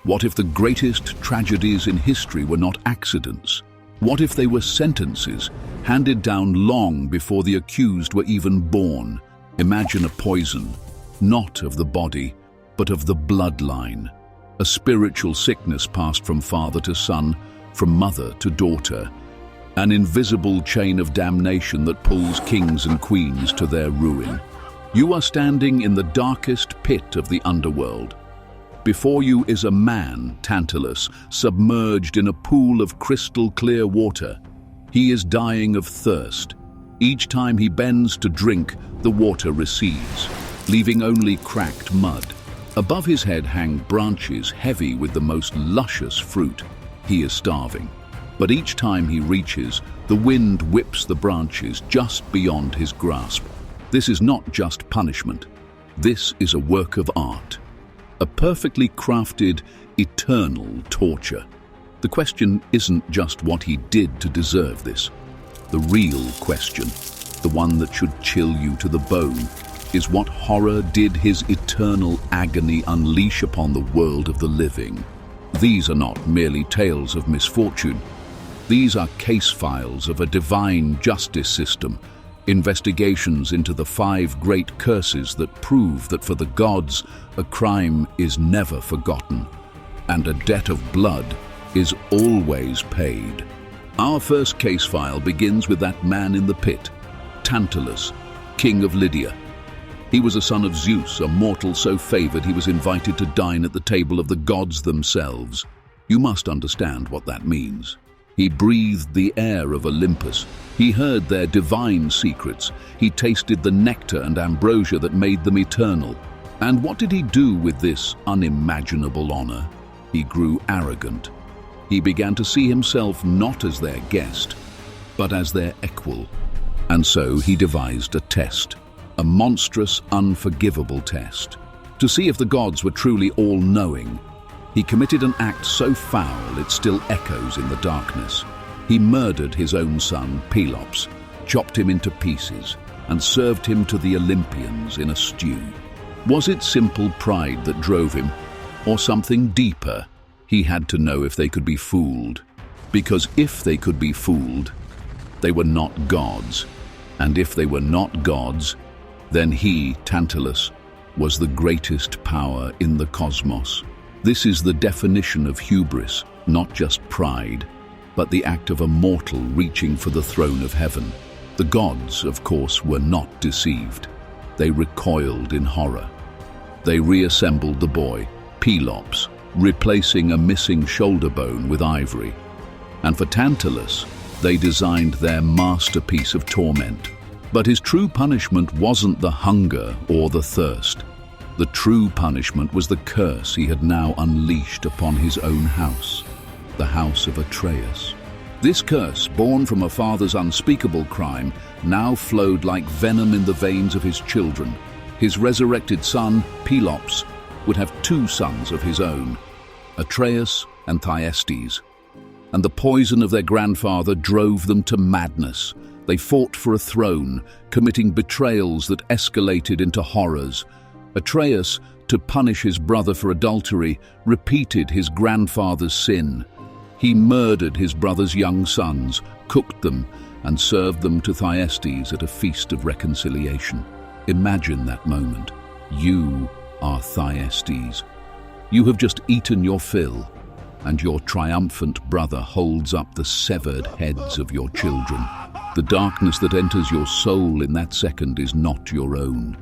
What if the greatest tragedies in history were not accidents? What if they were sentences handed down long before the accused were even born? Imagine a poison, not of the body, but of the bloodline. A spiritual sickness passed from father to son, from mother to daughter. An invisible chain of damnation that pulls kings and queens to their ruin. You are standing in the darkest pit of the underworld. Before you is a man, Tantalus, submerged in a pool of crystal clear water. He is dying of thirst. Each time he bends to drink, the water recedes, leaving only cracked mud. Above his head hang branches heavy with the most luscious fruit. He is starving. But each time he reaches, the wind whips the branches just beyond his grasp. This is not just punishment. This is a work of art. A perfectly crafted, eternal torture. The question isn't just what he did to deserve this. The real question, the one that should chill you to the bone, is what horror did his eternal agony unleash upon the world of the living. These are not merely tales of misfortune. These are case files of a divine justice system, investigations into the 5 great curses that prove that for the gods, a crime is never forgotten, and a debt of blood is always paid. Our first case file begins with that man in the pit, Tantalus, king of Lydia. He was a son of Zeus, a mortal so favored he was invited to dine at the table of the gods themselves. You must understand what that means. He breathed the air of Olympus. He heard their divine secrets. He tasted the nectar and ambrosia that made them eternal. And what did he do with this unimaginable honor? He grew arrogant. He began to see himself not as their guest, but as their equal. And so he devised a test, a monstrous, unforgivable test, to see if the gods were truly all-knowing. He committed an act so foul it still echoes in the darkness. He murdered his own son, Pelops, chopped him into pieces, and served him to the Olympians in a stew. Was it simple pride that drove him, or something deeper? He had to know if they could be fooled, because if they could be fooled, they were not gods, and if they were not gods, then he, Tantalus, was the greatest power in the cosmos. This is the definition of hubris, not just pride, but the act of a mortal reaching for the throne of heaven. The gods, of course, were not deceived. They recoiled in horror. They reassembled the boy, Pelops, replacing a missing shoulder bone with ivory. And for Tantalus, they designed their masterpiece of torment. But his true punishment wasn't the hunger or the thirst. The true punishment was the curse he had now unleashed upon his own house, the house of Atreus. This curse, born from a father's unspeakable crime, now flowed like venom in the veins of his children. His resurrected son, Pelops, would have 2 sons of his own, Atreus and Thyestes. And the poison of their grandfather drove them to madness. They fought for a throne, committing betrayals that escalated into horrors. Atreus, to punish his brother for adultery, repeated his grandfather's sin. He murdered his brother's young sons, cooked them, and served them to Thyestes at a feast of reconciliation. Imagine that moment. You are Thyestes. You have just eaten your fill, and your triumphant brother holds up the severed heads of your children. The darkness that enters your soul in that second is not your own.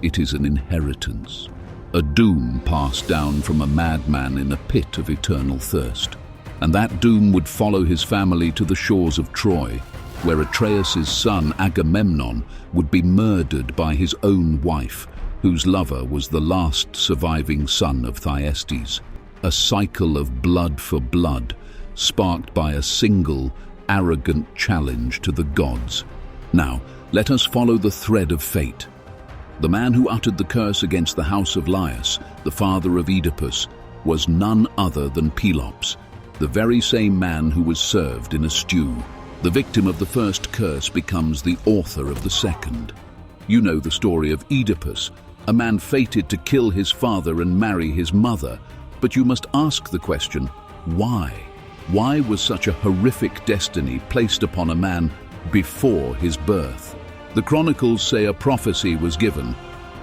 It is an inheritance, a doom passed down from a madman in a pit of eternal thirst. And that doom would follow his family to the shores of Troy, where Atreus' son Agamemnon would be murdered by his own wife, whose lover was the last surviving son of Thyestes. A cycle of blood for blood, sparked by a single, arrogant challenge to the gods. Now, let us follow the thread of fate. The man who uttered the curse against the house of Laius, the father of Oedipus, was none other than Pelops, the very same man who was served in a stew. The victim of the first curse becomes the author of the second. You know the story of Oedipus, a man fated to kill his father and marry his mother, But you must ask the question, why? Why was such a horrific destiny placed upon a man before his birth? The chronicles say a prophecy was given,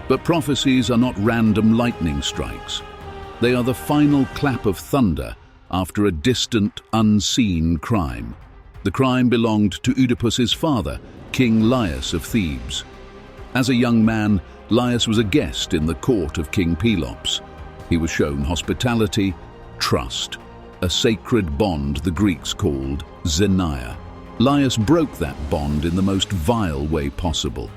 but prophecies are not random lightning strikes. They are the final clap of thunder after a distant, unseen crime. The crime belonged to Oedipus's father, King Laius of Thebes. As a young man, Laius was a guest in the court of King Pelops. He was shown hospitality, trust, a sacred bond the Greeks called xenia. Laius broke that bond in the most vile way possible.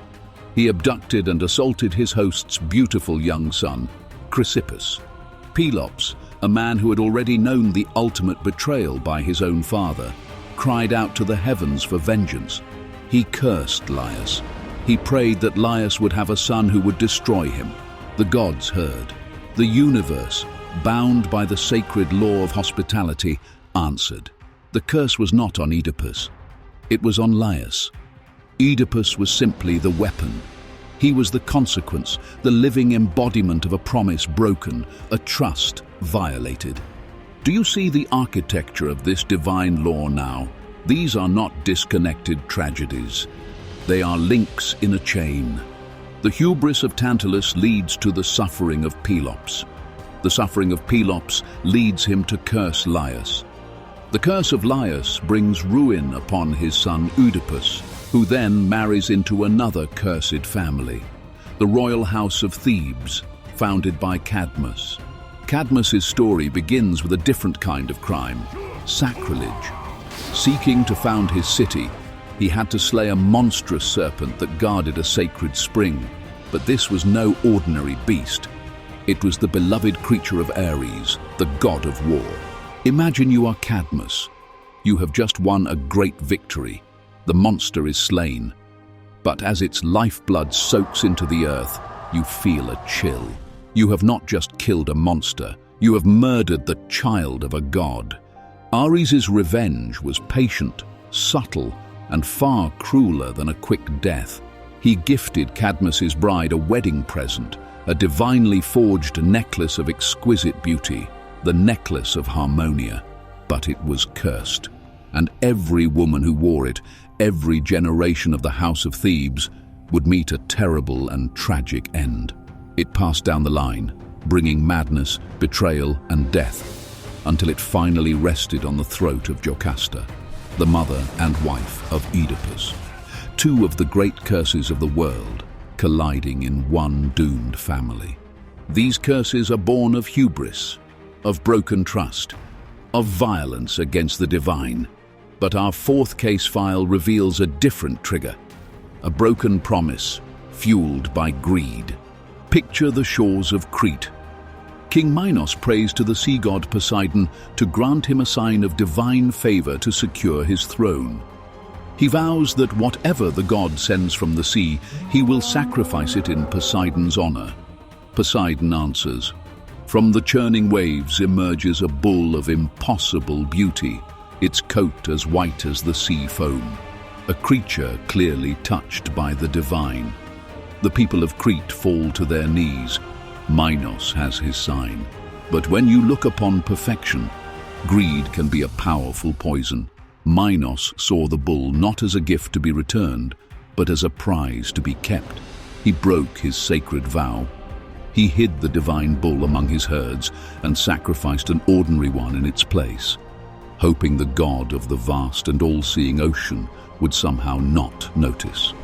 He abducted and assaulted his host's beautiful young son, Chrysippus. Pelops, a man who had already known the ultimate betrayal by his own father, cried out to the heavens for vengeance. He cursed Laius. He prayed that Laius would have a son who would destroy him. The gods heard. The universe, bound by the sacred law of hospitality, answered. The curse was not on Oedipus. It was on Laius. Oedipus was simply the weapon. He was the consequence, the living embodiment of a promise broken, a trust violated. Do you see the architecture of this divine law now? These are not disconnected tragedies. They are links in a chain. The hubris of Tantalus leads to the suffering of Pelops. The suffering of Pelops leads him to curse Laius. The curse of Laius brings ruin upon his son Oedipus, who then marries into another cursed family, the royal house of Thebes, founded by Cadmus. Cadmus's story begins with a different kind of crime, sacrilege. Seeking to found his city, he had to slay a monstrous serpent that guarded a sacred spring. But this was no ordinary beast. It was the beloved creature of Ares, the god of war. Imagine you are Cadmus. You have just won a great victory. The monster is slain. But as its lifeblood soaks into the earth, you feel a chill. You have not just killed a monster, you have murdered the child of a god. Ares's revenge was patient, subtle, and far crueler than a quick death. He gifted Cadmus's bride a wedding present, a divinely forged necklace of exquisite beauty, the necklace of Harmonia. But it was cursed, and every woman who wore it, every generation of the House of Thebes, would meet a terrible and tragic end. It passed down the line, bringing madness, betrayal, and death, until it finally rested on the throat of Jocasta, the mother and wife of Oedipus. Two of the great curses of the world colliding in one doomed family. These curses are born of hubris, of broken trust, of violence against the divine. But our fourth case file reveals a different trigger, a broken promise fueled by greed. Picture the shores of Crete. King Minos prays to the sea god Poseidon to grant him a sign of divine favor to secure his throne. He vows that whatever the god sends from the sea, he will sacrifice it in Poseidon's honor. Poseidon answers. From the churning waves emerges a bull of impossible beauty, its coat as white as the sea foam, a creature clearly touched by the divine. The people of Crete fall to their knees. Minos has his sign. But when you look upon perfection, greed can be a powerful poison. Minos saw the bull not as a gift to be returned, but as a prize to be kept. He broke his sacred vow. He hid the divine bull among his herds and sacrificed an ordinary one in its place, hoping the god of the vast and all-seeing ocean would somehow not notice.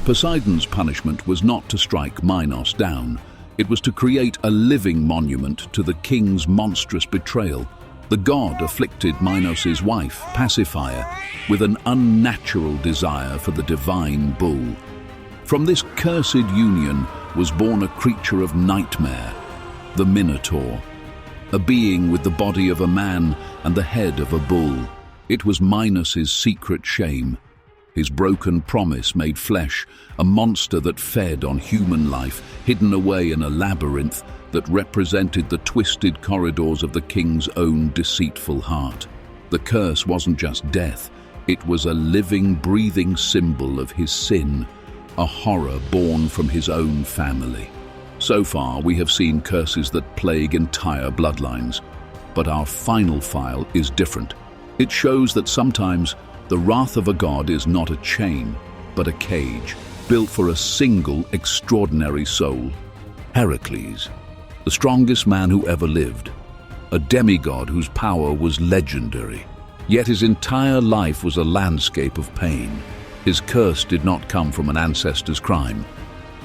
Poseidon's punishment was not to strike Minos down. It was to create a living monument to the king's monstrous betrayal. The god afflicted Minos' wife, Pasiphae, with an unnatural desire for the divine bull. From this cursed union was born a creature of nightmare, the Minotaur, a being with the body of a man and the head of a bull. It was Minos' secret shame, his broken promise made flesh, a monster that fed on human life, hidden away in a labyrinth that represented the twisted corridors of the king's own deceitful heart. The curse wasn't just death, it was a living, breathing symbol of his sin, a horror born from his own family. So far, we have seen curses that plague entire bloodlines, but our final file is different. It shows that sometimes the wrath of a god is not a chain, but a cage, built for a single extraordinary soul. Heracles, the strongest man who ever lived, a demigod whose power was legendary. Yet his entire life was a landscape of pain. His curse did not come from an ancestor's crime,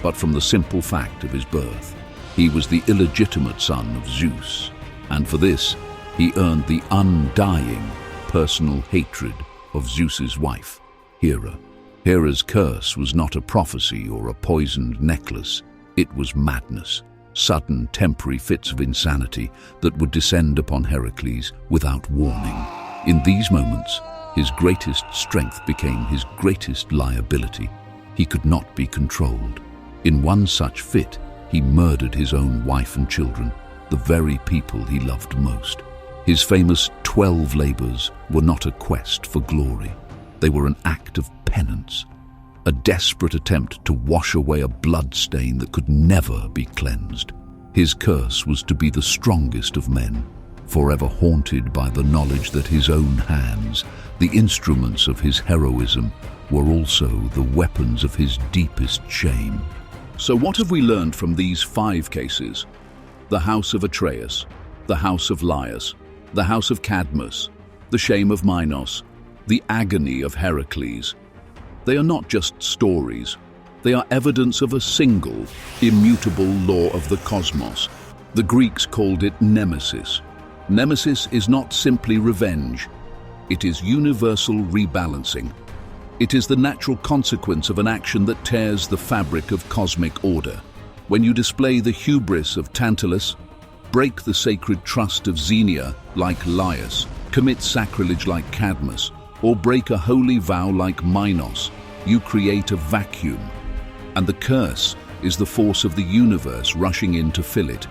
but from the simple fact of his birth. He was the illegitimate son of Zeus, and for this, he earned the undying personal hatred of Zeus's wife, Hera. Hera's curse was not a prophecy or a poisoned necklace. It was madness, sudden temporary fits of insanity that would descend upon Heracles without warning. In these moments, his greatest strength became his greatest liability. He could not be controlled. In one such fit, he murdered his own wife and children, the very people he loved most. His famous 12 labors were not a quest for glory. They were an act of penance, a desperate attempt to wash away a blood stain that could never be cleansed. His curse was to be the strongest of men, forever haunted by the knowledge that his own hands, the instruments of his heroism, were also the weapons of his deepest shame. So what have we learned from these 5 cases? The house of Atreus, the house of Laius, the house of Cadmus, the shame of Minos, the agony of Heracles. They are not just stories. They are evidence of a single, immutable law of the cosmos. The Greeks called it Nemesis. Nemesis is not simply revenge. It is universal rebalancing. It is the natural consequence of an action that tears the fabric of cosmic order. When you display the hubris of Tantalus, break the sacred trust of Xenia like Laius, commit sacrilege like Cadmus, or break a holy vow like Minos, you create a vacuum. And the curse is the force of the universe rushing in to fill it.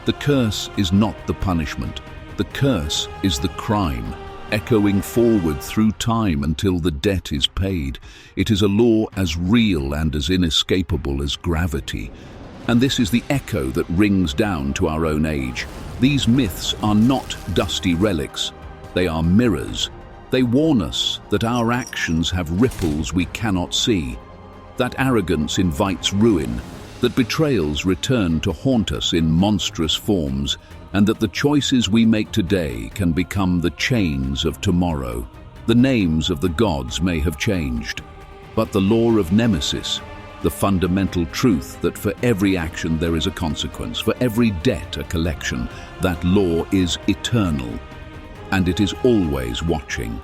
The curse is not the punishment. The curse is the crime, echoing forward through time until the debt is paid. It is a law as real and as inescapable as gravity. And this is the echo that rings down to our own age. These myths are not dusty relics. They are mirrors. They warn us that our actions have ripples we cannot see, that arrogance invites ruin, that betrayals return to haunt us in monstrous forms, and that the choices we make today can become the chains of tomorrow. The names of the gods may have changed, but the law of Nemesis, the fundamental truth that for every action there is a consequence, for every debt a collection, that law is eternal, and it is always watching.